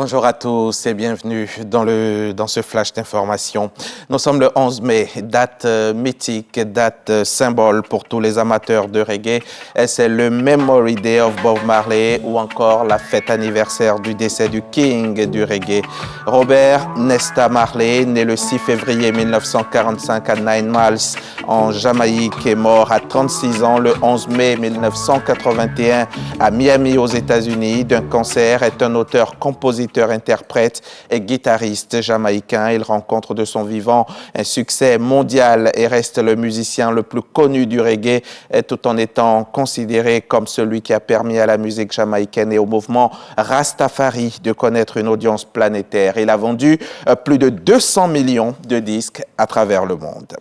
Bonjour à tous et bienvenue dans ce flash d'information. Nous sommes le 11 mai, date mythique, date symbole pour tous les amateurs de reggae. C'est le Memory Day of Bob Marley ou encore la fête anniversaire du décès du King du reggae. Robert Nesta Marley, né le 6 février 1945 à Nine Miles en Jamaïque, est mort à 36 ans le 11 mai 1981 à Miami aux États-Unis d'un cancer. Est un auteur, compositeur, interprète et guitariste jamaïcain. Il rencontre de son vivant un succès mondial et reste le musicien le plus connu du reggae, tout en étant considéré comme celui qui a permis à la musique jamaïcaine et au mouvement Rastafari de connaître une audience planétaire. Il a vendu plus de 200 millions de disques à travers le monde.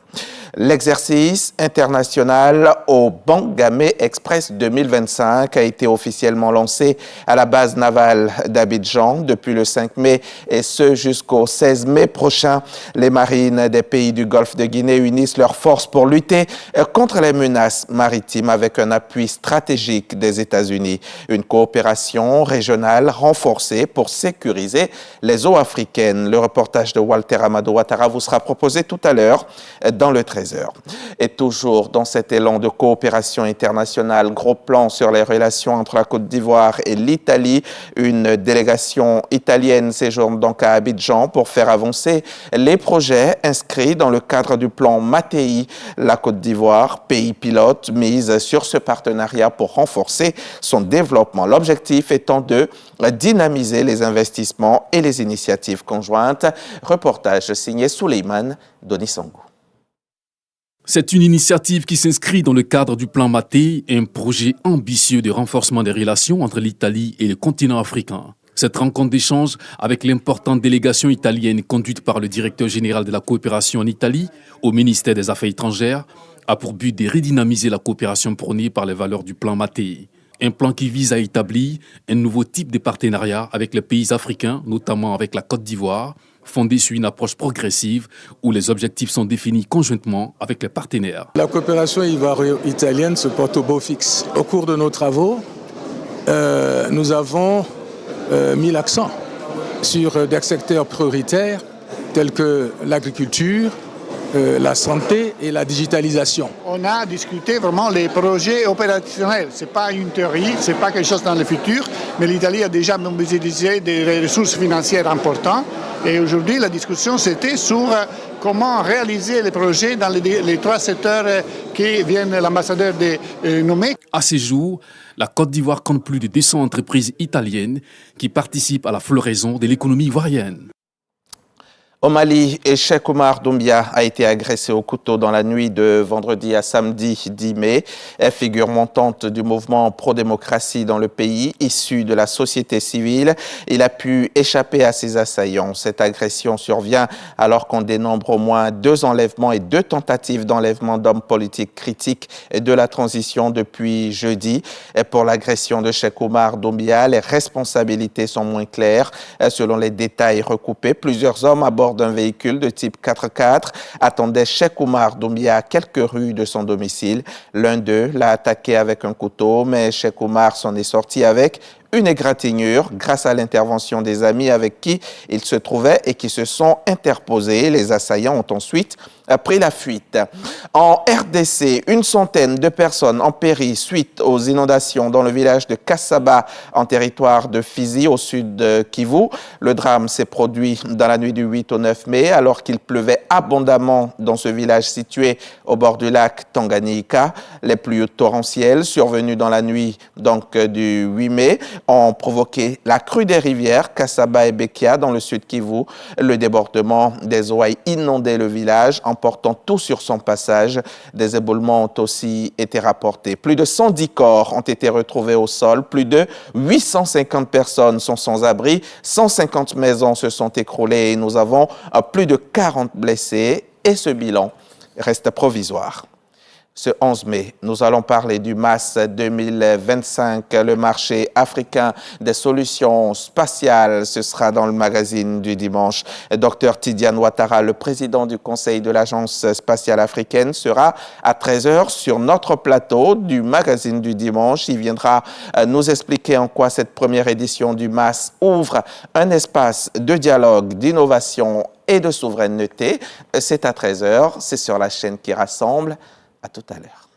L'exercice international au Bangamé Express 2025 a été officiellement lancé à la base navale d'Abidjan depuis le 5 mai et ce jusqu'au 16 mai prochain. Les marines des pays du Golfe de Guinée unissent leurs forces pour lutter contre les menaces maritimes avec un appui stratégique des États-Unis. Une coopération régionale renforcée pour sécuriser les eaux africaines. Le reportage de Walter Amadou Ouattara vous sera proposé tout à l'heure dans le 13h. Et toujours dans cet élan de coopération internationale, gros plan sur les relations entre la Côte d'Ivoire et l'Italie. Une délégation italienne séjourne donc à Abidjan pour faire avancer les projets inscrits dans le cadre du plan Mattei. La Côte d'Ivoire, pays pilote, mise sur ce partenariat pour renforcer son développement. L'objectif étant de dynamiser les investissements et les initiatives conjointes. Reportage signé Souleymane Donisangou. C'est une initiative qui s'inscrit dans le cadre du plan Mattei, un projet ambitieux de renforcement des relations entre l'Italie et le continent africain. Cette rencontre d'échange avec l'importante délégation italienne conduite par le directeur général de la coopération en Italie au ministère des Affaires étrangères a pour but de redynamiser la coopération prônée par les valeurs du plan Mattei. Un plan qui vise à établir un nouveau type de partenariat avec les pays africains, notamment avec la Côte d'Ivoire, fondé sur une approche progressive où les objectifs sont définis conjointement avec les partenaires. La coopération ivoiro-italienne se porte au beau fixe. Au cours de nos travaux, nous avons mis l'accent sur des secteurs prioritaires tels que l'agriculture, la santé et la digitalisation. On a discuté vraiment les projets opérationnels. Ce n'est pas une théorie, ce n'est pas quelque chose dans le futur, mais l'Italie a déjà mobilisé des ressources financières importantes. Et aujourd'hui, la discussion, c'était sur comment réaliser les projets dans les trois secteurs qui viennent l'ambassadeur de nommer. À ce jour, la Côte d'Ivoire compte plus de 200 entreprises italiennes qui participent à la floraison de l'économie ivoirienne. Au Mali, Cheikh Oumar Doumbia a été agressé au couteau dans la nuit de vendredi à samedi 10 mai. Figure montante du mouvement pro-démocratie dans le pays, issu de la société civile. Il a pu échapper à ses assaillants. Cette agression survient alors qu'on dénombre au moins 2 enlèvements et 2 tentatives d'enlèvement d'hommes politiques critiques de la transition depuis jeudi. Et pour l'agression de Cheikh Oumar Doumbia, les responsabilités sont moins claires. Selon les détails recoupés, plusieurs hommes à bord d'un véhicule de type 4x4 attendait Cheikh Oumar Doumbia à quelques rues de son domicile. L'un d'eux l'a attaqué avec un couteau, mais Cheikh Oumar s'en est sorti avec une égratignure grâce à l'intervention des amis avec qui il se trouvait et qui se sont interposés. Les assaillants ont ensuite pris la fuite. En RDC, une centaine de personnes ont péri suite aux inondations dans le village de Kassaba, en territoire de Fizi, au sud de Kivu. Le drame s'est produit dans la nuit du 8 au 9 mai, alors qu'il pleuvait abondamment dans ce village situé au bord du lac Tanganyika. Les pluies torrentielles survenues dans la nuit du 8 mai ont provoqué la crue des rivières Kassaba et Bekia dans le sud Kivu. Le débordement des eaux a inondé le village, emportant tout sur son passage. Des éboulements ont aussi été rapportés. Plus de 110 corps ont été retrouvés au sol. Plus de 850 personnes sont sans abri. 150 maisons se sont écroulées et nous avons plus de 40 blessés. Et ce bilan reste provisoire. Ce 11 mai, nous allons parler du MAS 2025, le marché africain des solutions spatiales. Ce sera dans le magazine du dimanche. Dr Tidiane Ouattara, le président du conseil de l'Agence spatiale africaine, sera à 13h sur notre plateau du magazine du dimanche. Il viendra nous expliquer en quoi cette première édition du MAS ouvre un espace de dialogue, d'innovation et de souveraineté. C'est à 13h, c'est sur la chaîne qui rassemble. À tout à l'heure.